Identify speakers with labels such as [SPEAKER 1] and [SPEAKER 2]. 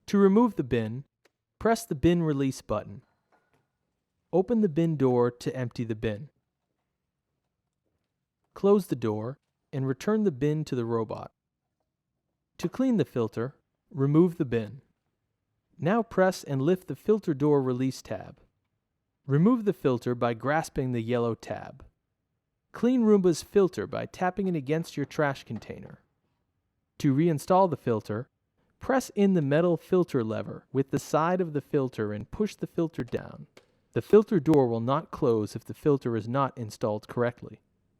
[SPEAKER 1] To remove the bin, press the bin release button. Open the bin door to empty the bin. Close the door and return the bin to the robot. To clean the filter, remove the bin. Now press and lift the filter door release tab. Remove the filter by grasping the yellow tab. Clean Roomba's filter by tapping it against your trash container. To reinstall the filter, press in the metal filter lever with the side of the filter and push the filter down. The filter door will not close if the filter is not installed correctly.